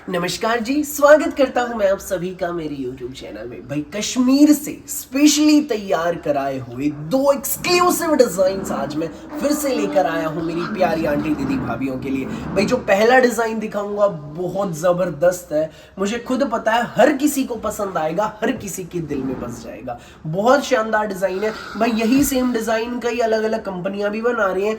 नमस्कार जी, स्वागत करता हूं मैं आप सभी का मेरे YouTube चैनल में। भाई कश्मीर से स्पेशली तैयार कराए हुए दो एक्सक्लूसिव डिजाइन्स आज मैं फिर से लेकर आया हूं मेरी प्यारी आंटी दीदी भाभीियों के लिए। भाई जो पहला डिजाइन दिखाऊंगा बहुत जबरदस्त है, मुझे खुद पता है हर किसी को पसंद आएगा, हर किसी के दिल में बस जाएगा। बहुत शानदार डिजाइन है भाई। यही सेम डिजाइन कई अलग अलग कंपनियां भी बना रही हैं,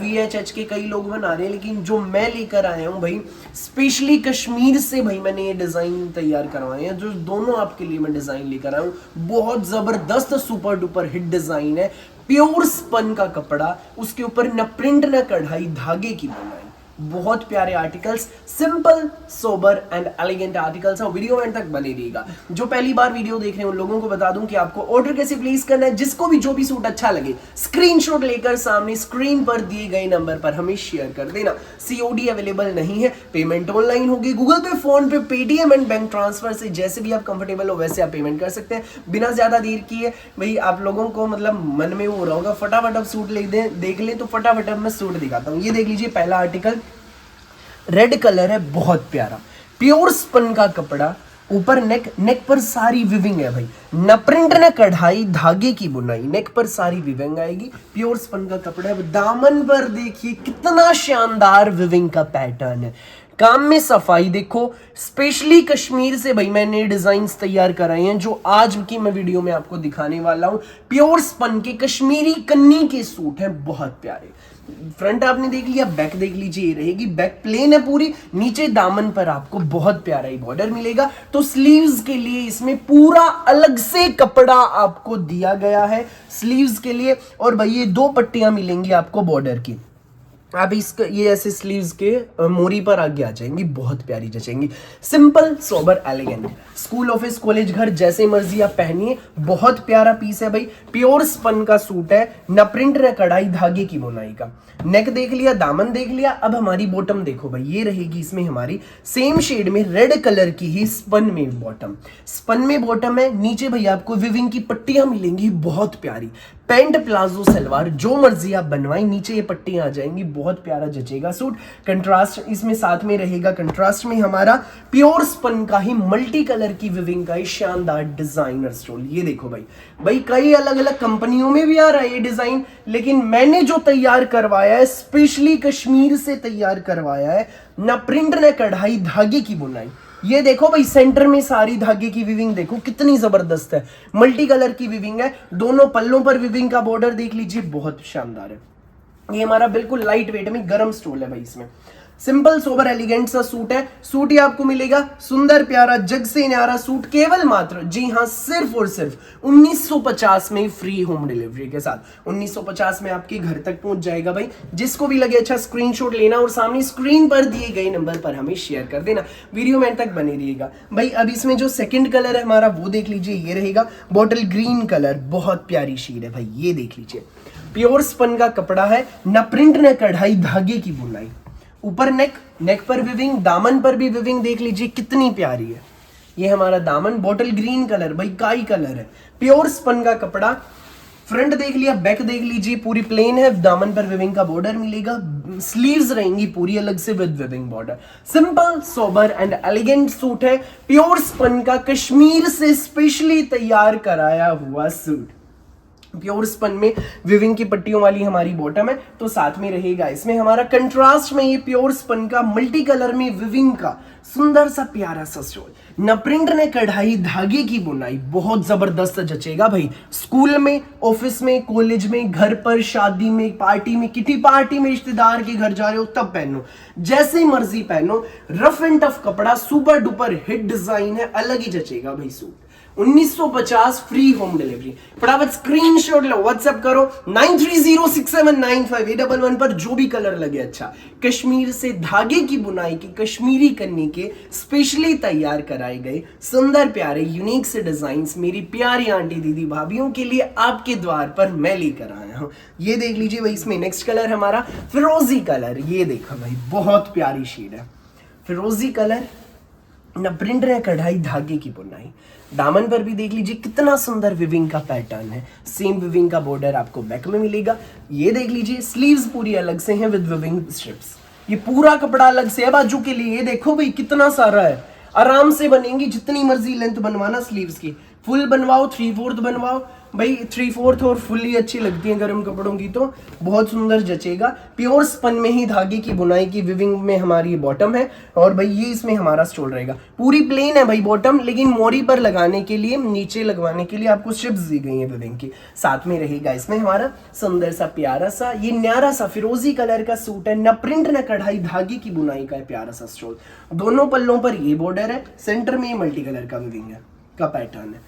VHH के कई लोग बना रहे हैं, लेकिन जो मैं लेकर आया हूं भाई स्पेशली कश्मीर से भाई मैंने ये डिजाइन तैयार करवाए हैं, जो दोनों आपके लिए मैं डिजाइन लेकर आया हूं। बहुत जबरदस्त सुपर डुपर हिट डिजाइन है, प्योर स्पन का कपड़ा, उसके ऊपर न प्रिंट न कढ़ाई, धागे की बनाई, बहुत प्यारे articles, simple sober and elegant articles हैं। वीडियो एंड तक बने रहिएगा। जो पहली बार वीडियो देख रहे हैं उन लोगों को बता दूं कि आपको ऑर्डर कैसे प्लेस करना है। जिसको भी जो भी सूट अच्छा लगे स्क्रीनशॉट लेकर सामने स्क्रीन पर दिए गए नंबर पर हमें शेयर कर देना। COD अवेलेबल नहीं है, पेमेंट ऑनलाइन होगी, गूगल पे, फोन पे, पेटीएम एंड बैंक ट्रांसफर से जैसे भी आप कंफर्टेबल हो वैसे आप पेमेंट कर सकते हैं। बिना ज्यादा देर किए भाई आप लोगों को मतलब मन में वो हो रहा होगा फटाफट अब सूट देख लें, तो फटाफट अब मैं सूट दिखाता हूँ। ये देख लीजिए, पहला आर्टिकल रेड कलर है, बहुत प्यारा, प्योर स्पन का कपड़ा, ऊपर नेक पर सारी विविंग है भाई, न प्रिंट न कढ़ाई, धागे की बुनाई, नेक पर सारी विविंग आएगी, प्योर स्पन का कपड़ा है। दामन पर देखिए कितना शानदार विविंग का पैटर्न है, काम में सफाई देखो। स्पेशली कश्मीर से भाई मैंने डिजाइन्स तैयार कराए हैं जो आज की मैं वीडियो में आपको दिखाने वाला हूं। प्योर स्पन के कश्मीरी कन्नी के सूट हैं, बहुत प्यारे। फ्रंट आपने देख लिया, बैक देख लीजिए, ये रहेगी बैक प्लेन है पूरी, नीचे दामन पर आपको बहुत प्यारा ही बॉर्डर मिलेगा। तो स्लीव्स के लिए इसमें पूरा अलग से कपड़ा आपको दिया गया है स्लीव्स के लिए, और भाई ये दो पट्टियां मिलेंगी आपको बॉर्डर की। आप इसका ये ऐसे स्लीव्स के मोरी पर आगे आ जाएंगी, बहुत प्यारी जचेंगी। Simple sober elegant, school office college घर जैसे मर्जी आप पहनिए, बहुत प्यारा पीस है भाई। प्योर स्पन का सूट है, न प्रिंट न कढ़ाई, धागे की बुनाई का। नेक देख लिया, दामन देख लिया, अब हमारी बॉटम देखो भाई, ये रहेगी इसमें हमारी सेम शेड में रेड कलर की ही स्पन में बॉटम। स्पन में बॉटम है, नीचे भाई आपको विविंग की पट्टियां मिलेंगी, बहुत प्यारी। पैंट प्लाजो सलवार जो मर्जी आप बनवाएं, नीचे ये पट्टियां आ जाएंगी, बहुत प्यारा जचेगा सूट। कंट्रास्ट इसमें साथ में रहेगा, कंट्रास्ट में हमारा प्योर स्पन का ही मल्टी कलर की विविंग का ही शानदार डिजाइनर स्टोल। ये देखो भाई कई अलग अलग कंपनियों में भी आ रहा है ये डिजाइन, लेकिन मैंने जो तैयार करवाया है स्पेशली कश्मीर से तैयार करवाया है, न प्रिंट न कढ़ाई, धागे की बुनाई। ये देखो भाई सेंटर में सारी धागे की विविंग देखो कितनी जबरदस्त है, मल्टी कलर की विविंग है, दोनों पल्लों पर विविंग का बॉर्डर देख लीजिए, बहुत शानदार है। ये हमारा बिल्कुल लाइट वेट में गरम स्टोल है भाई। इसमें सिंपल सोबर एलिगेंट सा सूट है। सूट ही आपको मिलेगा सुंदर प्यारा जग से न्यारा सूट, केवल मात्र जी हाँ सिर्फ और सिर्फ 1950 में फ्री होम डिलीवरी के साथ। 1950 में आपके घर तक पहुंच जाएगा भाई। जिसको भी लगे अच्छा स्क्रीनशॉट लेना और सामने स्क्रीन पर दिए गए नंबर पर हमें शेयर कर देना। वीडियो में तक बने रहिएगा भाई। अब इसमें जो सेकंड कलर है हमारा वो देख लीजिए, ये रहेगा बॉटल ग्रीन कलर, बहुत प्यारी शेड है भाई। ये देख लीजिए, प्योर स्पन का कपड़ा है, न प्रिंट न कढ़ाई, धागे की बुनाई, ऊपर नेक पर विविंग, दामन पर भी विविंग देख लीजिए कितनी प्यारी है। ये हमारा दामन बॉटल ग्रीन कलर भाई, काई कलर है, प्योर स्पन का कपड़ा। फ्रंट देख लिया, बैक देख लीजिए, पूरी प्लेन है, दामन पर विविंग का बॉर्डर मिलेगा, स्लीव्स रहेंगी पूरी अलग से with viewing border. Simple sober and elegant suit है, प्योर स्पन का कश्मीर से स्पेशली तैयार कराया हुआ सूट। प्योर स्पन में विविंग की पट्टियों वाली हमारी बॉटम है, तो साथ में रहेगा इसमें हमारा कंट्रास्ट में ये प्योर स्पन का मल्टी कलर में विविंग का सुंदर सा प्यारा सा स्टोल, न प्रिंट न कढ़ाई, धागे की बुनाई, बहुत जबरदस्त जचेगा भाई। स्कूल में, ऑफिस में, कॉलेज में, घर पर, शादी में, पार्टी में, किटी पार्टी में, रिश्तेदार के घर जा रहे हो तब पहनो, जैसे मर्जी पहनो। रफ एंड टफ कपड़ा, सुपर डुपर हिट डिजाइन है, अलग ही जचेगा भाई सूट। 1950 free home delivery. फटाफट स्क्रीनशॉट लो, व्हाट्सएप करो 9306795811 पर, जो भी कलर लगे अच्छा। कश्मीर से धागे की बुनाई की कश्मीरी कन्नी के स्पेशली तैयार कराए गए सुंदर प्यारे यूनिक से डिजाइन्स मेरी प्यारी आंटी दीदी भाभीियों के लिए आपके द्वार पर मैं लेकर आया हूं। ये देख लीजिए भाई, इसमें नेक्स्ट कलर हमारा फिरोजी कलर। ये देखो भाई, बहुत प्यारी शेड है, फिरोजी कलर, न प्रिंट न कढ़ाई, धागे की बुनाई। दामन पर भी देख लीजिए कितना सुंदर विविंग का पैटर्न है, सेम विविंग का बॉर्डर आपको बैक में मिलेगा। ये देख लीजिए स्लीव्स पूरी अलग से हैं विद विविंग स्ट्रिप्स। ये पूरा कपड़ा अलग से है बाजू के लिए। ये देखो भाई कितना सारा है, आराम से बनेंगी, जितनी मर्जी लेंथ बनवाना स्लीव्स की। फुल बनवाओ, 3/4 बनवाओ भाई, 3/4 और फुल ही अच्छी लगती है गर्म कपड़ों की, तो बहुत सुंदर जचेगा। प्योर स्पन में ही धागे की बुनाई की विविंग में हमारी बॉटम है, और भाई ये इसमें हमारा स्टोल रहेगा। पूरी प्लेन है भाई बॉटम, लेकिन मोरी पर लगाने के लिए, नीचे लगवाने के लिए आपको स्ट्रिप्स दी गई है विविंग की। साथ में रहेगा इसमें हमारा सुंदर सा प्यारा सा ये न्यारा सा फिरोजी कलर का सूट है, न प्रिंट न कढ़ाई, धागे की बुनाई का है प्यारा सा स्टोल। दोनों पल्लों पर ये बॉर्डर है, सेंटर में ये मल्टी कलर का विविंग है का पैटर्न है।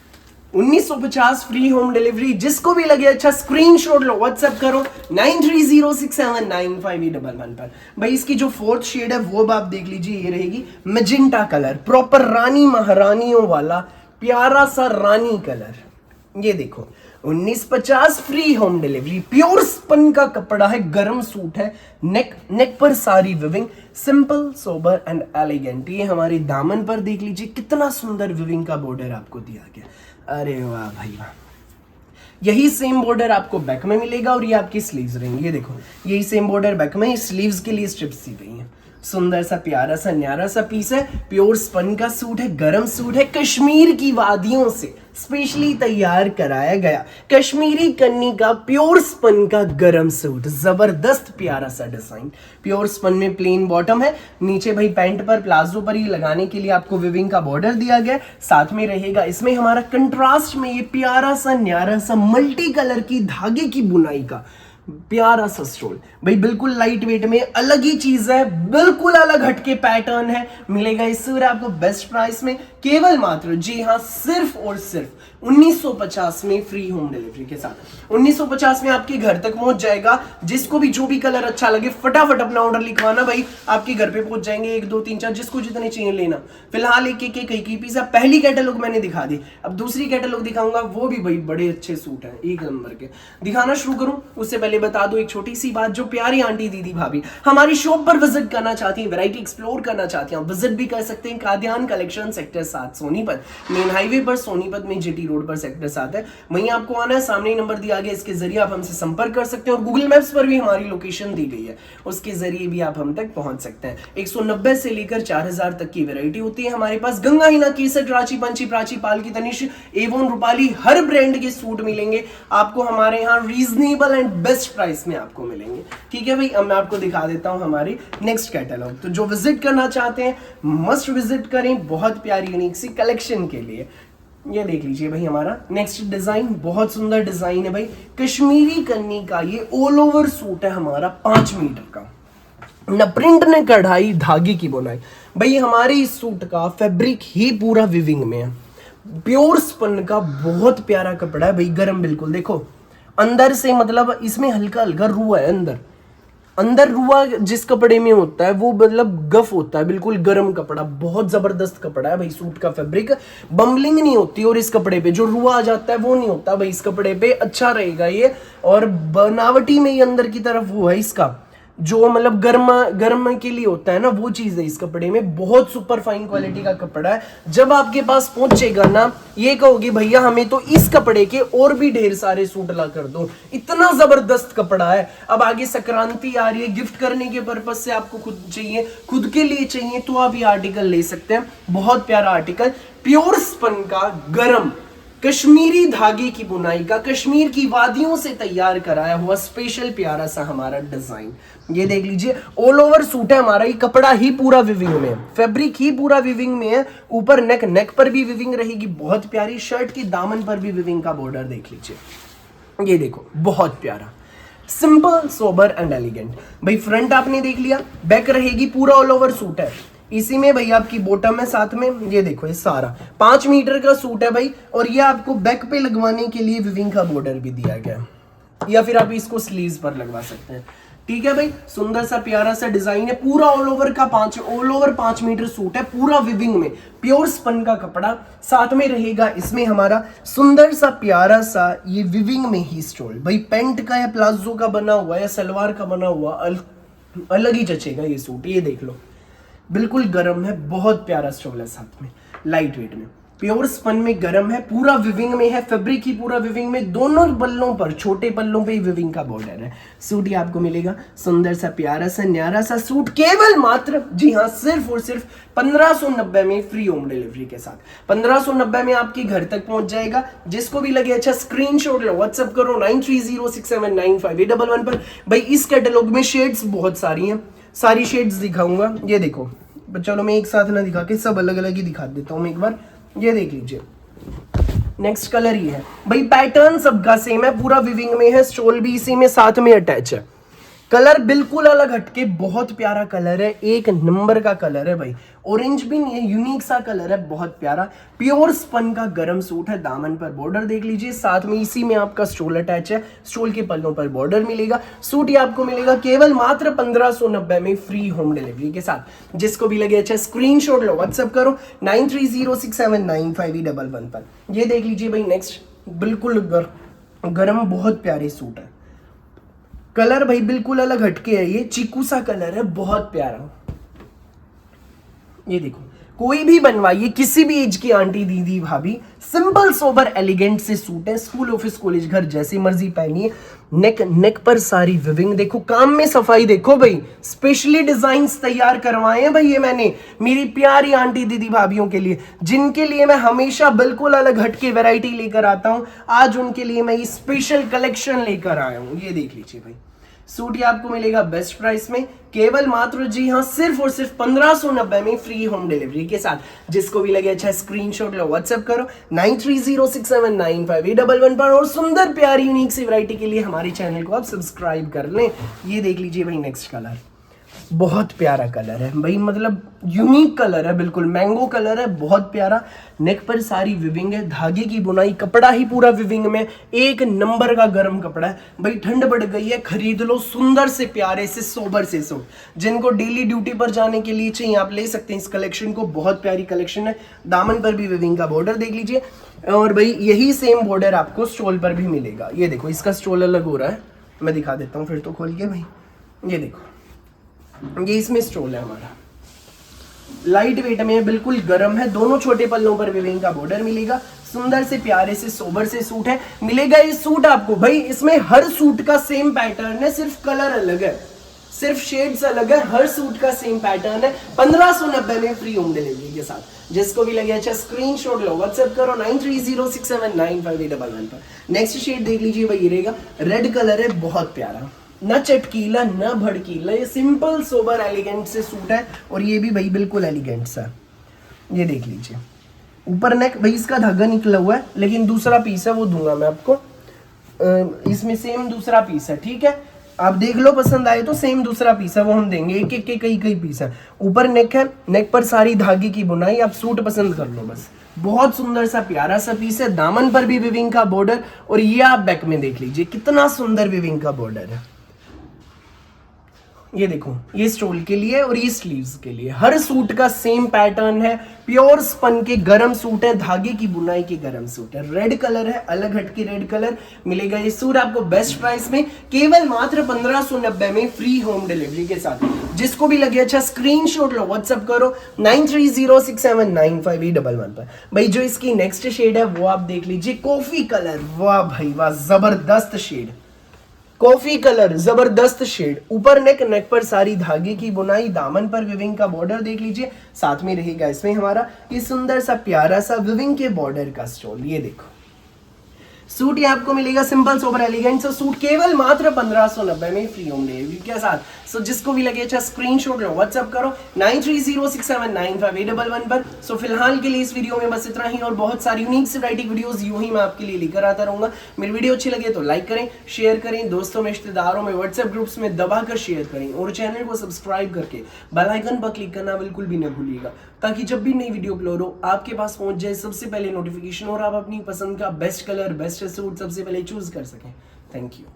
1950 फ्री होम डिलीवरी। जिसको भी लगे अच्छा स्क्रीनशॉट लो, व्हाट्सएप करो 9306795811 पर। भाई इसकी जो फोर्थ शेड है वो आप देख लीजिए, ये रहेगी मैजेंटा कलर, प्रॉपर रानी महारानियों वाला प्यारा सा रानी कलर। ये देखो 1950 free home delivery, pure spun का कपड़ा है, गर्म सूट है, नेक पर सारी weaving, simple sober and elegant. ये हमारे दामन पर देख लीजिए कितना सुंदर विविंग का बॉर्डर आपको दिया गया। अरे वाह भाई वाह। यही सेम बॉर्डर आपको बैक में मिलेगा, और ये आपकी स्लीव्स रहेंगी। ये देखो यही सेम बॉर्डर बैक में, स्लीव्स के लिए स्ट्रिप्स दी गई हैं। सुंदर सा प्यारा सा न्यारा सा पीस है, प्योर स्पन का सूट है, गरम सूट है, कश्मीर की वादियों से स्पेशली तैयार कराया गया कश्मीरी कन्नी का प्योर स्पन का गरम सूट। जबरदस्त प्यारा सा डिजाइन, प्योर स्पन में प्लेन बॉटम है, नीचे भाई पैंट पर प्लाजो पर ही लगाने के लिए आपको विविंग का बॉर्डर दिया गया। साथ में रहेगा इसमें हमारा कंट्रास्ट में ये प्यारा सा न्यारा सा मल्टी कलर की धागे की बुनाई का प्यारा सा स्टोल। भाई बिल्कुल लाइट वेट में, अलग ही चीज है, बिल्कुल अलग हटके पैटर्न है। मिलेगा इस सूट आपको बेस्ट प्राइस में, केवल मात्र, जी हाँ, सिर्फ और सिर्फ 1950 में फ्री होम डिलीवरी के साथ। 1950 में आपके घर तक पहुंच जाएगा। जिसको भी जो भी कलर अच्छा लगे फटाफट अपना ऑर्डर लिखवाना, भाई आपके घर पे पहुंच जाएंगे। 1 2 3 4 जिसको जितने चाहिए लेना। फिलहाल एक पीस पहली कैटलॉग मैंने दिखा दी, अब दूसरी कैटलॉग दिखाऊंगा, वो भी भाई बड़े अच्छे सूट हैं, 1 नंबर के। दिखाना शुरू करूं उससे पहले बता दो एक छोटी सी बात, जो प्यारी आंटी दीदी भाभी हमारी शॉप पर विजिट करना चाहती हैं, वैरायटी एक्सप्लोर करना चाहती हैं, विजिट भी कर सकते हैं। Kadian collection sector 7 Sonipat, main highway पर सोनीपत में जीटी रोड पर सेक्टर 7 है, वहीं आपको आना है। सामने नंबर दिया गया, इसके जरिए आप हमसे संपर्क कर सकते हैं, और गूगल मैप्स पर भी हमारी लोकेशन दी गई है, उसके जरिए भी आप हम तक पहुंच सकते हैं। 190 से लेकर 4000 तक की वैरायटी होती है हमारे पास। गंगा हिना, केसर, रांची, पंची, प्राची, पालकी, तनिष, एवं रूपाली, हर ब्रांड के सूट मिलेंगे आपको हमारे यहाँ रीजनेबल एंड बेस्ट प्राइस में आपको मिलेंगे। ठीक है भाई, अब मैं आपको दिखा देता हूँ हमारी नेक्स्ट कैटलॉग। तो जो विजिट करना चाहते हैं मस्ट विजिट करें, बहुत प्यारी यूनिक सी कलेक्शन के लिए। ये देख लीजिए भाई हमारा नेक्स्ट डिजाइन, बहुत सुंदर डिजाइन है भाई, कश्मीरी कन्नी का ये ऑल ओवर सूट है हमारा, 5 मीटर का, न प्रिंट न कढ़ाई, धागे की बुनाई। भाई हमारे इस सूट का फैब्रिक ही पूरा विविंग में है, प्योर स्पन का बहुत प्यारा कपड़ा है भाई, गरम बिल्कुल। देखो अंदर से, मतलब इसमें हल्का हल्का रुआ है, अंदर रुआ जिस कपड़े में होता है वो मतलब गफ होता है, बिल्कुल गर्म कपड़ा, बहुत जबरदस्त कपड़ा है भाई। सूट का फैब्रिक बम्बलिंग नहीं होती, और इस कपड़े पे जो रुआ आ जाता है वो नहीं होता भाई, इस कपड़े पे अच्छा रहेगा ये। और बनावटी में ये अंदर की तरफ वो है इसका, जो मतलब गर्म के लिए होता है ना, वो चीज है इस कपड़े में। बहुत सुपर फाइन क्वालिटी का कपड़ा है। जब आपके पास पहुंचेगा ना, ये कहोगे भैया हमें तो इस कपड़े के और भी ढेर सारे सूट ला कर दो, इतना जबरदस्त कपड़ा है। अब आगे संक्रांति आ रही है, गिफ्ट करने के पर्पज से आपको खुद चाहिए, खुद के लिए चाहिए, तो आप ये आर्टिकल ले सकते हैं। बहुत प्यारा आर्टिकल, प्योर स्पन का गरम कश्मीरी धागे की बुनाई का, कश्मीर की वादियों से तैयार कराया हुआ स्पेशल प्यारा सा हमारा डिजाइन। ये देख लीजिए ऑल ओवर सूट है हमारा, ये कपड़ा ही पूरा विविंग में है, फैब्रिक ही पूरा विविंग में है। ऊपर नेक पर भी विविंग रहेगी, बहुत प्यारी। शर्ट की दामन पर भी विविंग का बॉर्डर देख लीजिए, ये देखो बहुत प्यारा, सिंपल सोबर एंड एलिगेंट। भाई फ्रंट आपने देख लिया, बैक रहेगी, पूरा ऑल ओवर सूट है। इसी में भाई आपकी बॉटम है साथ में, ये देखो ये सारा 5 मीटर का सूट है भाई। और ये आपको बैक पे लगवाने के लिए विविंग का बॉर्डर भी दिया गया है, या फिर आप इसको स्लीव्स पर लगवा सकते हैं। ठीक है भाई, सुंदर सा प्यारा सा डिजाइन है, पूरा ऑल ओवर 5 मीटर सूट है, पूरा विविंग में, प्योर स्पन का कपड़ा। साथ में रहेगा इसमें हमारा सुंदर सा प्यारा सा ये विविंग में ही स्टोल। भाई पैंट का या प्लाजो का बना हुआ या सलवार का बना हुआ अलग ही जचेगा ये सूट। ये देख लो बिल्कुल गर्म है, बहुत प्यारा स्टोल है, साथ में लाइट वेट में। प्योर स्पन में गरम है, पूरा विविंग में है, फैब्रिक ही पूरा विविंग में, दोनों पल्लों पर, छोटे पल्लों पे ही विविंग का बॉर्डर है। सूट ये आपको मिलेगा सुंदर सा प्यारा सा न्यारा सा सूट, केवल मात्र, जी हाँ, सिर्फ और सिर्फ 1590 में फ्री होम डिलीवरी के साथ। 1590 में आपके घर तक पहुंच जाएगा। जिसको भी लगे अच्छा स्क्रीनशॉट लो, व्हाट्सएप करो 9306795811 पर। भाई इस कैटलॉग में शेड्स बहुत सारी हैं, सारी शेड्स दिखाऊंगा। ये देखो, चलो मैं एक साथ ना दिखा के सब अलग अलग ही दिखा देता हूँ एक बार। ये देख लीजिए, नेक्स्ट कलर ही है भाई, पैटर्न सबका सेम है, पूरा विविंग में है, स्टोल भी इसी में साथ में अटैच है। कलर बिल्कुल अलग हटके बहुत प्यारा कलर है, एक नंबर का कलर है भाई, ऑरेंज भी नहीं है, यूनिक सा कलर है, बहुत प्यारा। प्योर स्पन का गरम सूट है, दामन पर बॉर्डर देख लीजिए, साथ में इसी में आपका स्टोल अटैच है, स्टोल के पल्लों पर बॉर्डर मिलेगा। सूट ये आपको मिलेगा केवल मात्र 1590 में फ्री होम डिलीवरी के साथ। जिसको भी लगे अच्छा स्क्रीनशॉट लो, व्हाट्सएप करो 9306795811 पर। ये देख लीजिए भाई, नेक्स्ट बिल्कुल गरम बहुत प्यारे सूट है, कलर भाई बिल्कुल अलग हटके है, ये चीकू सा कलर है, बहुत प्यारा। ये देखो, कोई भी बनवाइए, किसी भी एज की आंटी दीदी भाभी, सिंपल सोबर एलिगेंट से सूट है, स्कूल ऑफिस कॉलेज घर जैसी मर्जी पहनिए। नेक पर सारी विविंग देखो, काम में सफाई देखो भाई, स्पेशली डिजाइन्स तैयार करवाए हैं भाई ये मैंने मेरी प्यारी आंटी दीदी भाभीियों के लिए, जिनके लिए मैं हमेशा बिल्कुल अलग हटके वैरायटी लेकर आता हूं। आज उनके लिए मैं ये स्पेशल कलेक्शन लेकर आया हूं। ये देख लीजिए भाई, सूट ये आपको मिलेगा बेस्ट प्राइस में, केवल मात्र, जी हाँ, सिर्फ और सिर्फ 1590 में फ्री होम डिलीवरी के साथ। जिसको भी लगे अच्छा स्क्रीनशॉट लो, व्हाट्सएप करो 9306795811 पर। और सुंदर प्यारी यूनिक सी वैरायटी के लिए हमारे चैनल को आप सब्सक्राइब कर लें। ये देख लीजिए भाई, नेक्स्ट कलर बहुत प्यारा कलर है भाई, मतलब यूनिक कलर है, बिल्कुल मैंगो कलर है, बहुत प्यारा। नेक पर सारी विविंग है, धागे की बुनाई, कपड़ा ही पूरा विविंग में, एक नंबर का गर्म कपड़ा है भाई। ठंड बढ़ गई है, खरीद लो सुंदर से प्यारे से सोबर से सूट। जिनको डेली ड्यूटी पर जाने के लिए चाहिए आप ले सकते हैं इस कलेक्शन को, बहुत प्यारी कलेक्शन है। दामन पर भी विविंग का बॉर्डर देख लीजिए, और भाई यही सेम बॉर्डर आपको स्टोल पर भी मिलेगा। ये देखो, इसका स्टोल अलग हो रहा है, मैं दिखा देता हूँ फिर तो खोल के भाई। ये देखो, ये इसमें स्टोल है हमारा, लाइट वेट में बिल्कुल गर्म है, दोनों छोटे पल्लों पर विविंग का बॉर्डर मिलेगा। सुंदर से प्यारे से सोबर से सूट है, मिलेगा ये सूट आपको भाई। इसमें हर सूट का सेम पैटर्न है, सिर्फ कलर अलग है, सिर्फ शेड्स अलग है, हर सूट का सेम पैटर्न है। 1590 में फ्री होम डिलीवरी के साथ। जिसको भी लगे अच्छा स्क्रीनशॉट लो, व्हाट्सएप करो 9306795811 पर। नेक्स्ट शेड देख लीजिए भाई, ये रहेगा रेड कलर है, बहुत प्यारा, ना चटकीला ना भड़कीला, ये सिंपल सोबर एलिगेंट से सूट है, और ये भी भाई बिल्कुल एलिगेंट सा। ये देख लीजिए, ऊपर नेक भाई इसका धागा निकला हुआ है, लेकिन दूसरा पीस है वो दूंगा मैं आपको, इसमें सेम दूसरा पीस है, ठीक है, आप देख लो, पसंद आए तो सेम दूसरा पीस है वो हम देंगे, एक एक के कई पीस है। ऊपर नेक है, नेक पर सारी धागे की बुनाई, आप सूट पसंद कर लो बस। बहुत सुंदर सा प्यारा सा पीस है, दामन पर भी विविंग का बॉर्डर, और ये आप बैक में देख लीजिए कितना सुंदर विविंग का बॉर्डर है। ये देखो, ये स्टोल के लिए और ये स्लीव्स के लिए, हर सूट का सेम पैटर्न है, प्योर स्पन के गरम सूट है, धागे की बुनाई के गरम सूट है, रेड कलर है, अलग हटके रेड कलर मिलेगा। ये सूट आपको बेस्ट प्राइस में केवल मात्र 1590 में फ्री होम डिलीवरी के साथ। जिसको भी लगे अच्छा स्क्रीनशॉट लो, व्हाट्सएप करो 9306795811 पर। भाई जो इसकी नेक्स्ट शेड है वो आप देख लीजिए, कॉफी कलर, वाह भाई वाह, जबरदस्त शेड, कॉफी कलर, जबरदस्त शेड। ऊपर नेक, नेक पर सारी धागे की बुनाई, दामन पर विविंग का बॉर्डर देख लीजिए, साथ में रहेगा इसमें हमारा ये सुंदर सा प्यारा सा विविंग के बॉर्डर का स्टोल। ये देखो, सूट ये आपको मिलेगा सिंपल सोबर एलिगेंट सा सूट, केवल मात्र 1590 में फ्री होम डिलीवरी के साथ। सो जिसको भी लगे अच्छा स्क्रीनशॉट लो, व्हाट्सएप करो 9306795811 पर। सो फिलहाल के लिए इस वीडियो में बस इतना ही, और बहुत सारी यूनिक से वैरायटी वीडियोस यूं ही मैं आपके लिए लेकर आता रहूंगा। मेरी वीडियो अच्छी लगे तो लाइक करें, शेयर करें, दोस्तों में, रिश्तेदारों में, व्हाट्सएप ग्रुप्स में दबाकर शेयर करें, और चैनल को सब्सक्राइब करके बेल आइकन पर क्लिक करना बिल्कुल भी न भूलिएगा, ताकि जब भी नई वीडियो अपलोड हो आपके पास पहुंच जाए सबसे पहले नोटिफिकेशन, और आप अपनी पसंद का बेस्ट कलर, बेस्ट सूट सबसे पहले चूज कर सकें। Thank you.